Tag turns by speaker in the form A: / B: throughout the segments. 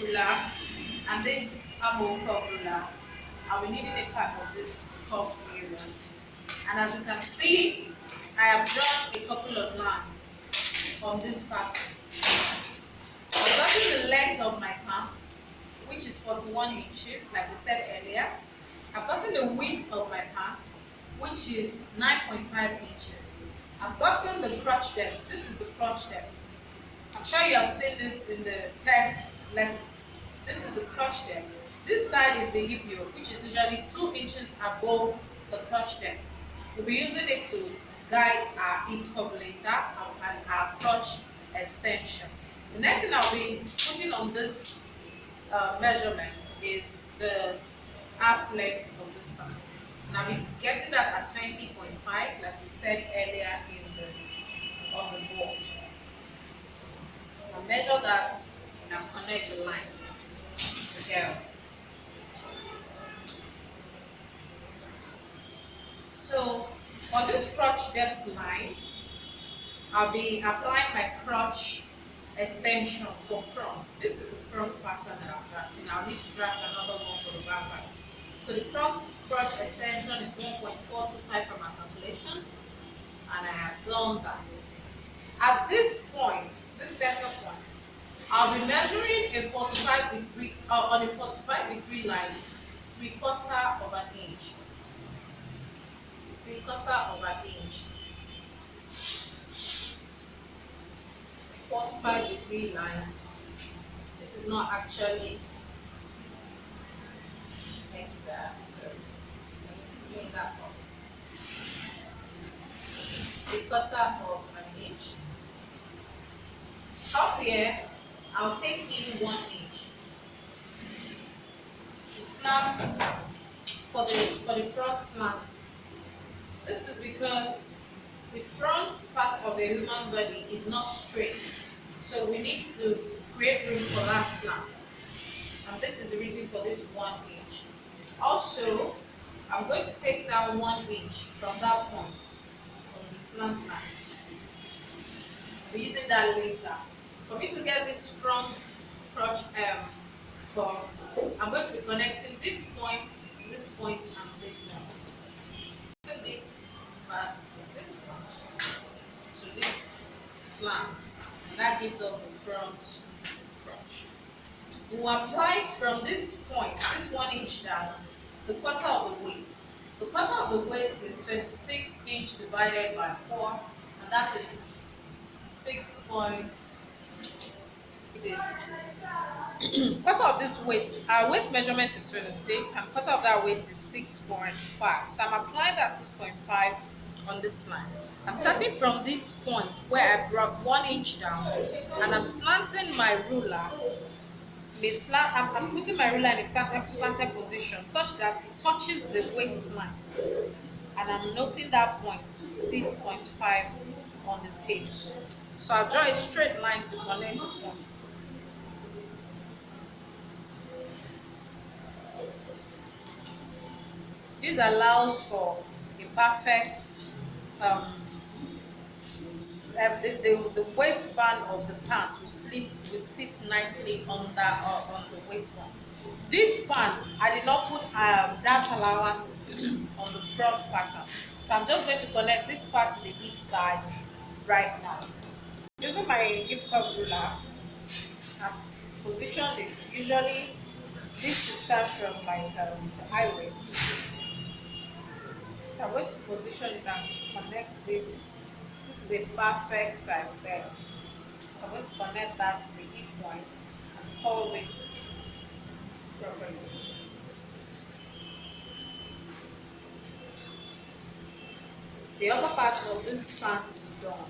A: ruler and this armhole curve ruler. I'll be needing a part of this curved area. And as you can see, I have drawn a couple of lines on this pattern. I've gotten the length of my pants, which is 41 inches, like we said earlier. I've gotten the width of my pants, which is 9.5 inches. I've gotten the crotch depth. This is the crotch depth. I'm sure you have seen this in the text lessons. This is the crotch depth. This side is the hip yoke, which is usually 2 inches above the crotch depth. We'll be using it to guide our hip curve later and our crotch extension. The next thing I'll be putting on this measurement is the half length of this part. And I'll be getting that at 20.5, like we said earlier on the board. I'll measure that and connect the lines together. So on this crotch depth line, I'll be applying my crotch extension for front. This is the front pattern that I'm drafting. I'll need to draft another one for the back pattern. So the front crotch extension is 1.425 from our calculations, and I have done that. At this point, this center point, I'll be measuring a 45 degree on a 45 degree line, 3/4 of an inch. 3/4 of an inch. 45 degree line. This is not actually exact, so I need to clean that up. 3/4 of an inch. Up here, I'll take in 1 inch to slant for the front slant. This is because the front part of a human body is not straight, so we need to create room for that slant. And this is the reason for this 1 inch. Also, I'm going to take down 1 inch from that point on the slant line. I'll be using that later. For me to get this front crotch curve, I'm going to be connecting this point, and this one. This part to this one, to this slant. That gives us the front crotch. We'll apply from this point, this 1 inch down, the quarter of the waist. The quarter of the waist is 26 inch divided by 4, and that is 6 point. It is quarter of this waist. Our waist measurement is 26, and quarter of that waist is 6.5. So I'm applying that 6.5 on this line. I'm starting from this point where I brought 1 inch down, and I'm slanting my ruler. I'm putting my ruler in a slanted position such that it touches the waistline, and I'm noting that point 6.5 on the tape. So I'll draw a straight line to connect them. This allows for a perfect the waistband of the pant will sit nicely on the waistband. This pant, I did not put that allowance on the front pattern, so I'm just going to connect this part to the hip side right now. Using my hip curve ruler, I've positioned it. Usually, this should start from like the high waist. So I'm going to position it and connect this. This is a perfect size there. So I'm going to connect that to the hip point and curve it properly. The upper part of this pant is done.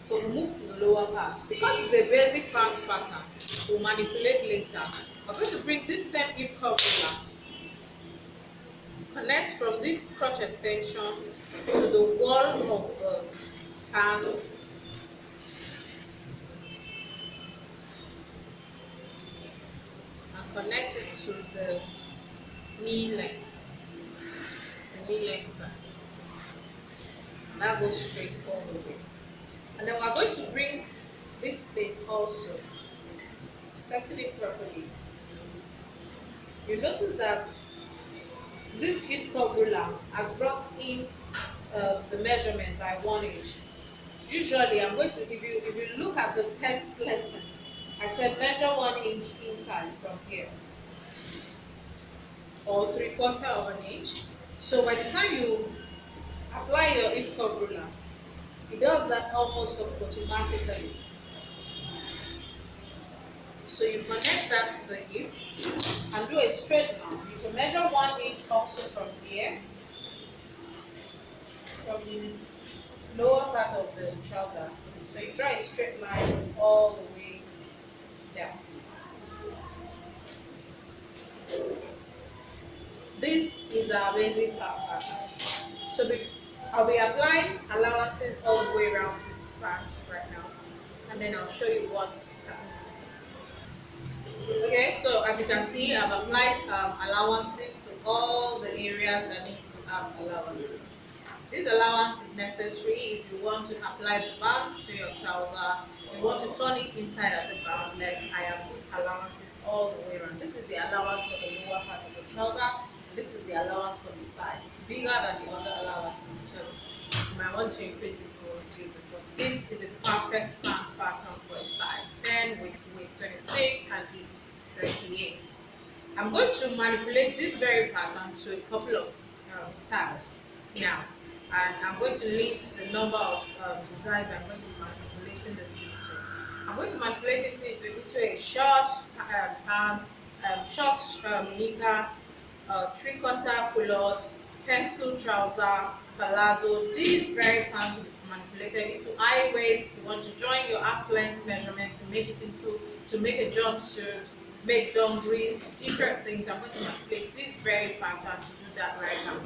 A: So we'll move to the lower part. Because it's a basic pant pattern, we'll manipulate later. I'm going to bring this same hip curve ruler, connect from this crotch extension to the wall of the pants, and connect it to the knee length, side. And that goes straight all the way. And then we're going to bring this space also. setting it properly, you notice that this hip curve ruler has brought in the measurement by 1 inch. Usually, I'm going to, if you look at the text lesson, I said measure 1 inch inside from here, or 3/4 of an inch. So by the time you apply your hip curve ruler, it does that almost automatically. So you connect that to the hip and do a straight line. You can measure 1 inch also from here, from the lower part of the trouser. So you draw a straight line all the way down. This is our basic back pattern. So I'll be applying allowances all the way around this pants right now, and then I'll show you what happens next. Okay, so as you can see, I've applied allowances to all the areas that need to have allowances. This allowance is necessary if you want to apply the bands to your trouser. If you want to turn it inside as a boundless, I have put allowances all the way around. This is the allowance for the lower part of the trouser. This is the allowance for the side. It's bigger than the other allowances because you might want to increase it or reduce it. But this is a perfect pant pattern for a size 10 with waist 26 and hip 38. I'm going to manipulate this very pattern to a couple of styles now, and I'm going to list the number of designs I'm going to be manipulating this into. I'm going to manipulate it into a short pant, short knicker, 3/4 culotte, pencil trouser, palazzo. These very pants will be manipulated into high waist. If you want to join your half length measurement to make it to make a jumpsuit, make dungarees, different things. I'm going to manipulate this very pattern to do that right now.